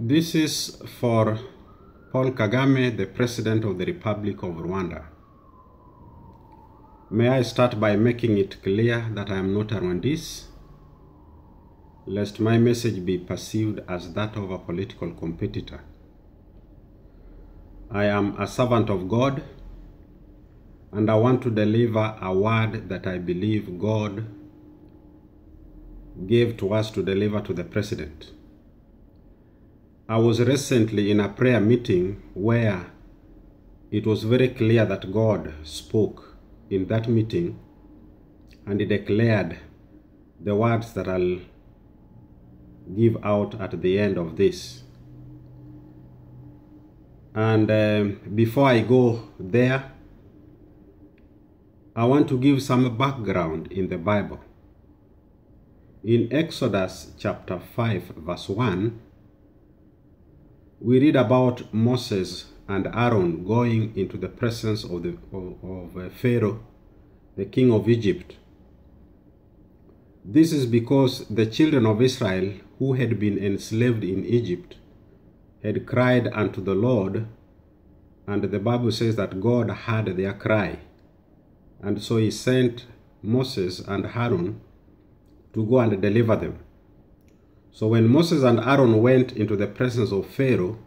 This is for Paul Kagame, the President of the Republic of Rwanda. May I start by making it clear that I am not a Rwandese, lest my message be perceived as that of a political competitor. I am a servant of God, and I want to deliver a word that I believe God gave to us to deliver to the President. I was recently in a prayer meeting where it was very clear that God spoke in that meeting, and He declared the words that I'll give out at the end of this. And before I go there, I want to give some background in the Bible. In Exodus chapter 5 verse 1, we read about Moses and Aaron going into the presence of Pharaoh, the king of Egypt. This is because the children of Israel who had been enslaved in Egypt had cried unto the Lord, and the Bible says that God heard their cry. And so He sent Moses and Aaron to go and deliver them. So when Moses and Aaron went into the presence of Pharaoh,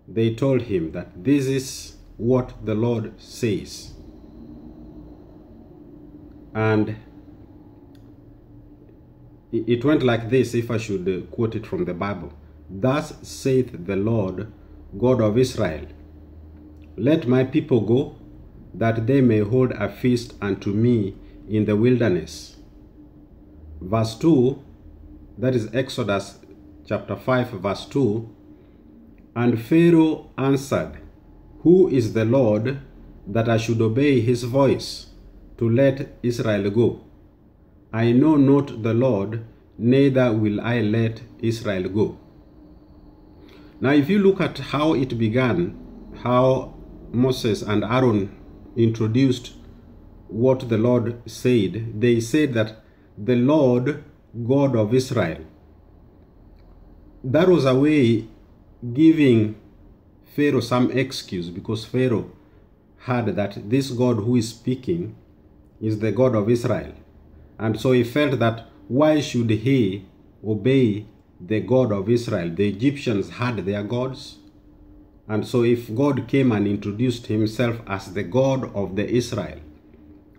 they told him that this is what the Lord says. And it went like this, if I should quote it from the Bible. Thus saith the Lord God of Israel, let my people go, that they may hold a feast unto me in the wilderness. Verse 2, that is Exodus chapter 5 verse 2. And Pharaoh answered, who is the Lord that I should obey his voice to let Israel go? I know not the Lord, neither will I let Israel go. Now if you look at how it began, how Moses and Aaron introduced what the Lord said, they said that the Lord God of Israel. That was a way giving Pharaoh some excuse, because Pharaoh heard that this God who is speaking is the God of Israel. And so he felt that why should he obey the God of Israel? The Egyptians had their gods. And so if God came and introduced himself as the God of the Israel,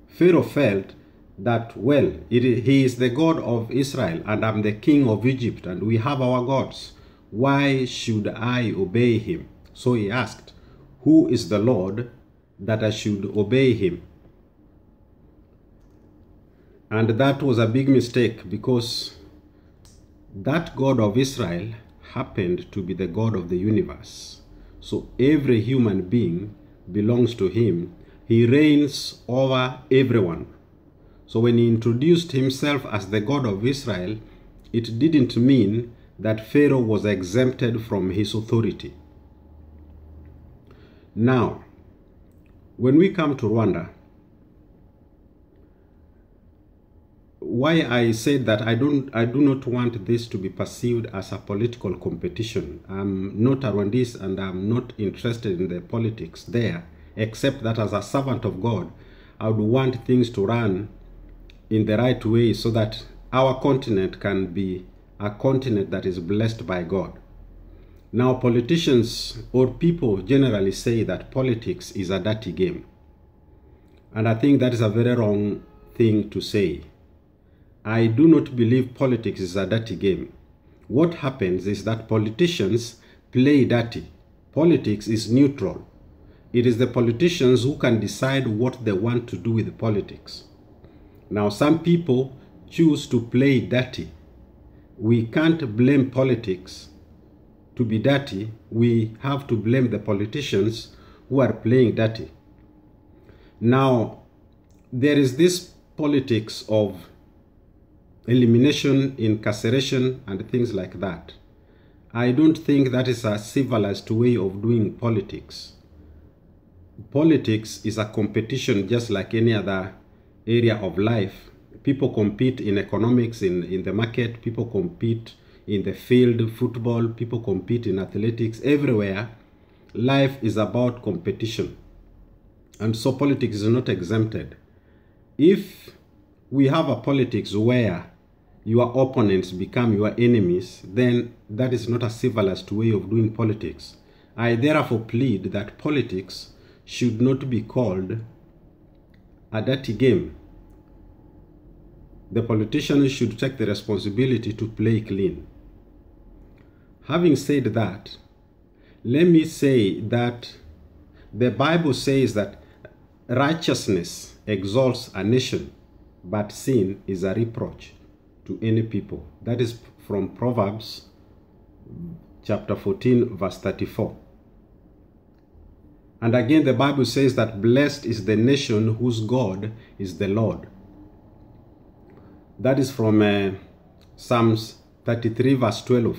Pharaoh felt that, well, he is the God of Israel, and I'm the king of Egypt, and we have our gods. Why should I obey him? So he asked, who is the Lord that I should obey him? And that was a big mistake, because that God of Israel happened to be the God of the universe. So every human being belongs to him. He reigns over everyone. So when he introduced himself as the God of Israel, it didn't mean that Pharaoh was exempted from his authority. Now, when we come to Rwanda, why I said that I do not want this to be perceived as a political competition. I'm not a Rwandese, and I'm not interested in the politics there, except that as a servant of God, I would want things to run in the right way so that our continent can be a continent that is blessed by God. Now, politicians or people generally say that politics is a dirty game. And I think that is a very wrong thing to say. I do not believe politics is a dirty game. What happens is that politicians play dirty. Politics is neutral. It is the politicians who can decide what they want to do with politics. Now, some people choose to play dirty. We can't blame politics to be dirty. We have to blame the politicians who are playing dirty. Now, there is this politics of elimination, incarceration, and things like that. I don't think that is a civilized way of doing politics. Politics is a competition just like any other area of life. People compete in economics, in the market. People compete in the field, football, people compete in athletics, everywhere. Life is about competition. And so politics is not exempted. If we have a politics where your opponents become your enemies, then that is not a civilized way of doing politics. I therefore plead that politics should not be called a dirty game. The politicians should take the responsibility to play clean. Having said that, let me say that the Bible says that righteousness exalts a nation, but sin is a reproach to any people. That is from Proverbs chapter 14, verse 34. And again, the Bible says that blessed is the nation whose God is the Lord. That is from Psalms 33, verse 12.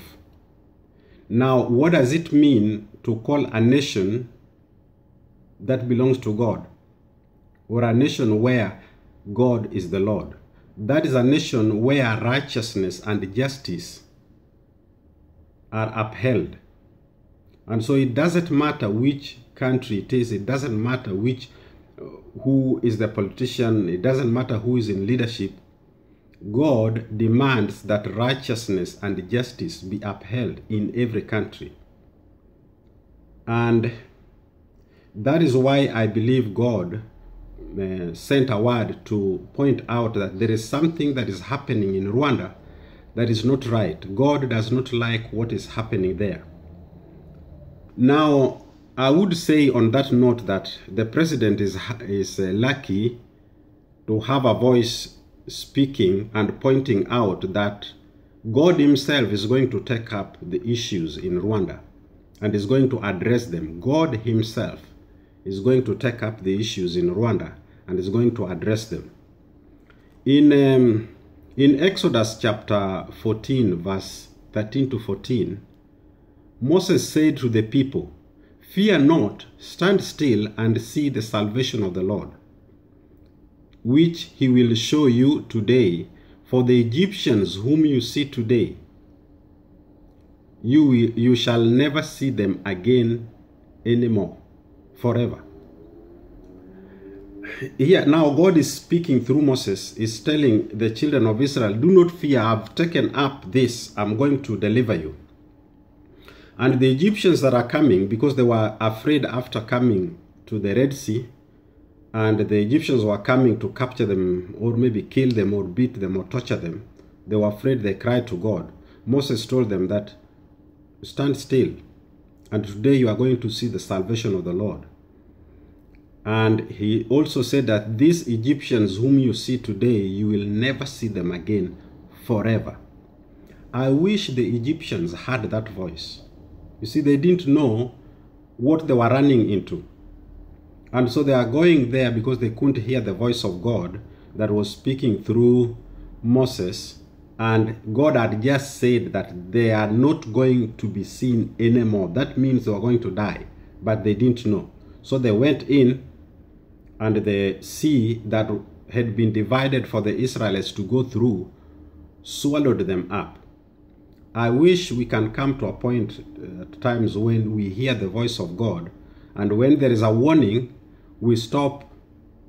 Now, what does it mean to call a nation that belongs to God, or a nation where God is the Lord? That is a nation where righteousness and justice are upheld. And so it doesn't matter which country it is, it doesn't matter who is the politician, it doesn't matter who is in leadership. God demands that righteousness and justice be upheld in every country. And that is why I believe God sent a word to point out that there is something that is happening in Rwanda that is not right. God does not like what is happening there. Now, I would say on that note that the president is lucky to have a voice speaking and pointing out that God himself is going to take up the issues in Rwanda and is going to address them. God himself is going to take up the issues in Rwanda and is going to address them. In Exodus chapter 14, verse 13 to 14, Moses said to the people, "Fear not, stand still and see the salvation of the Lord, which he will show you today. For the Egyptians whom you see today, you shall never see them again anymore, forever." Here now God is speaking through Moses, is telling the children of Israel, do not fear, I've taken up this, I'm going to deliver you. And the Egyptians that are coming, because they were afraid after coming to the Red Sea, and the Egyptians were coming to capture them, or maybe kill them, or beat them, or torture them, they were afraid, they cried to God. Moses told them that, stand still, and today you are going to see the salvation of the Lord. And he also said that these Egyptians whom you see today, you will never see them again forever. I wish the Egyptians had that voice. You see, they didn't know what they were running into. And so they are going there because they couldn't hear the voice of God that was speaking through Moses. And God had just said that they are not going to be seen anymore. That means they were going to die, but they didn't know. So they went in, and the sea that had been divided for the Israelites to go through swallowed them up. I wish we can come to a point at times when we hear the voice of God, and when there is a warning, we stop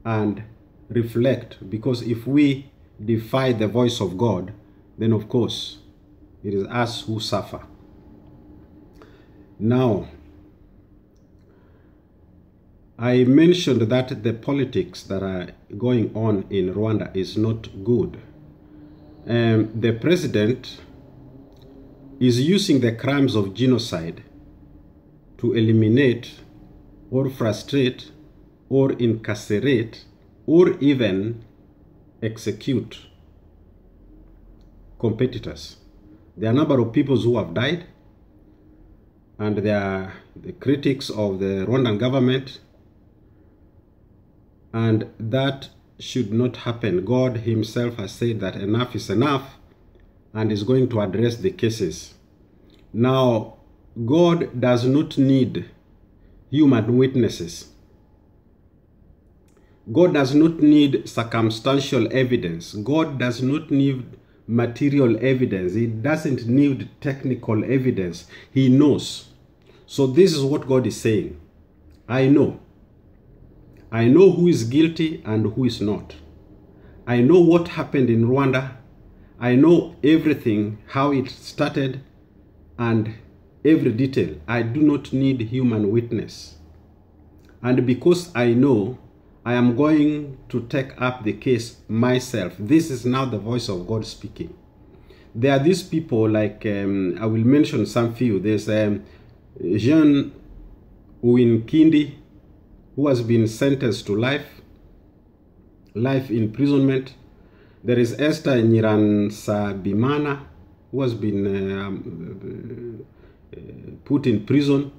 and reflect, because if we defy the voice of God, then of course it is us who suffer. Now, I mentioned that the politics that are going on in Rwanda is not good. The president is using the crimes of genocide to eliminate or frustrate or incarcerate or even execute competitors. There are a number of people who have died, and they are the critics of the Rwandan government, and that should not happen. God himself has said that enough is enough and is going to address the cases. Now, God does not need human witnesses. God does not need circumstantial evidence. God does not need material evidence. He doesn't need technical evidence. He knows. So this is what God is saying. I know. I know who is guilty and who is not. I know what happened in Rwanda. I know everything, how it started, and every detail. I do not need human witness. And because I know, I am going to take up the case myself. This is now the voice of God speaking. There are these people like, I will mention some few. There's Jean Uwinkindi, who has been sentenced to life imprisonment. There is Esther Nyiransabimana, who has been put in prison.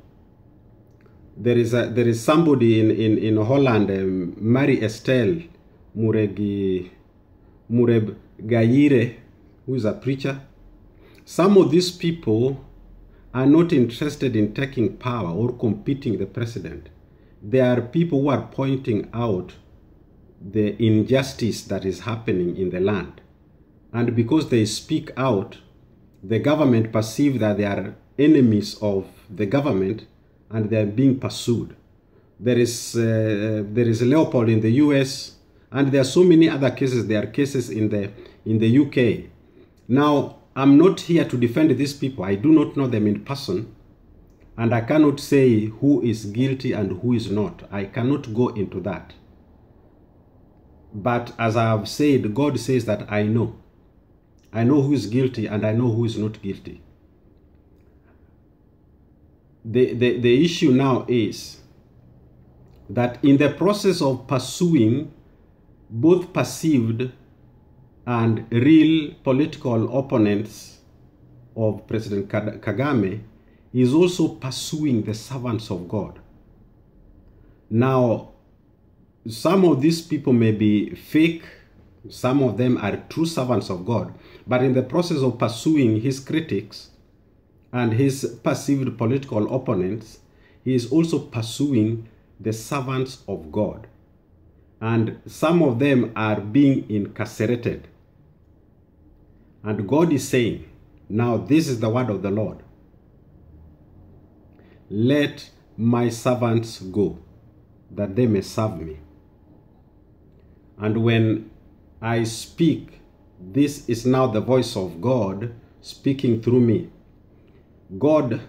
There is somebody in Holland, Marie Estelle Murebgayire, who is a preacher. Some of these people are not interested in taking power or competing the president. They are people who are pointing out the injustice that is happening in the land. And because they speak out, the government perceive that they are enemies of the government and they are being pursued. There is Leopold in the US, and there are so many other cases. There are cases in the UK. Now, I'm not here to defend these people. I do not know them in person, and I cannot say who is guilty and who is not. I cannot go into that. But as I have said, God says that I know. I know who is guilty and I know who is not guilty. The issue now is that in the process of pursuing both perceived and real political opponents of President Kagame, he is also pursuing the servants of God. Now, some of these people may be fake, some of them are true servants of God, but in the process of pursuing his critics and his perceived political opponents, he is also pursuing the servants of God. And some of them are being incarcerated. And God is saying, now this is the word of the Lord. Let my servants go, that they may serve me. And when I speak, this is now the voice of God speaking through me. God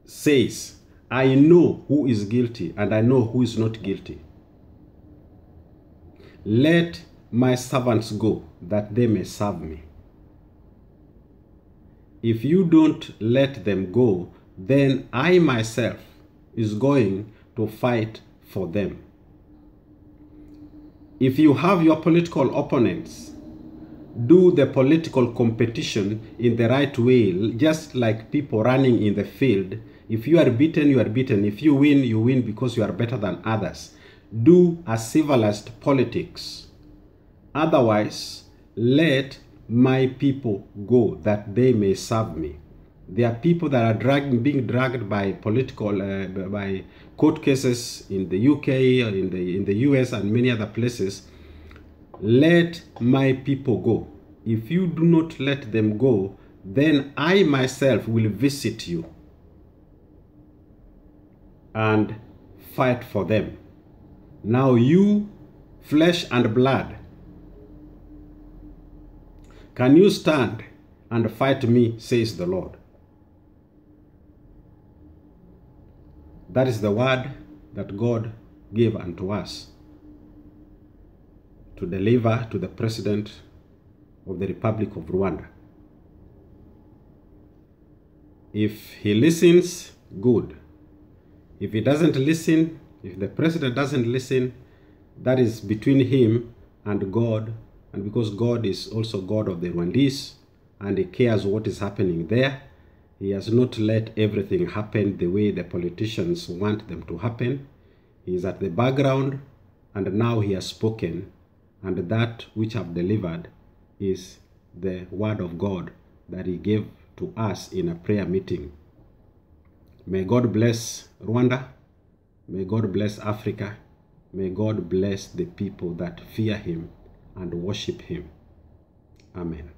says, I know who is guilty and I know who is not guilty. Let my servants go, that they may serve me. If you don't let them go, then I myself is going to fight for them. If you have your political opponents, do the political competition in the right way, just like people running in the field. If you are beaten, you are beaten. If you win because you are better than others. Do a civilized politics. Otherwise, let my people go, that they may serve me. There are people that are being dragged by political, by court cases in the UK, or in the US and many other places. Let my people go. If you do not let them go, then I myself will visit you and fight for them. Now you, flesh and blood, can you stand and fight me, says the Lord. That is the word that God gave unto us to deliver to the President of the Republic of Rwanda. If he listens, good. If he doesn't listen, if the President doesn't listen, that is between him and God. And because God is also God of the Rwandese and he cares what is happening there, he has not let everything happen the way the politicians want them to happen. He is at the background, and now he has spoken, and that which I've delivered is the word of God that he gave to us in a prayer meeting. May God bless Rwanda. May God bless Africa. May God bless the people that fear him and worship him. Amen.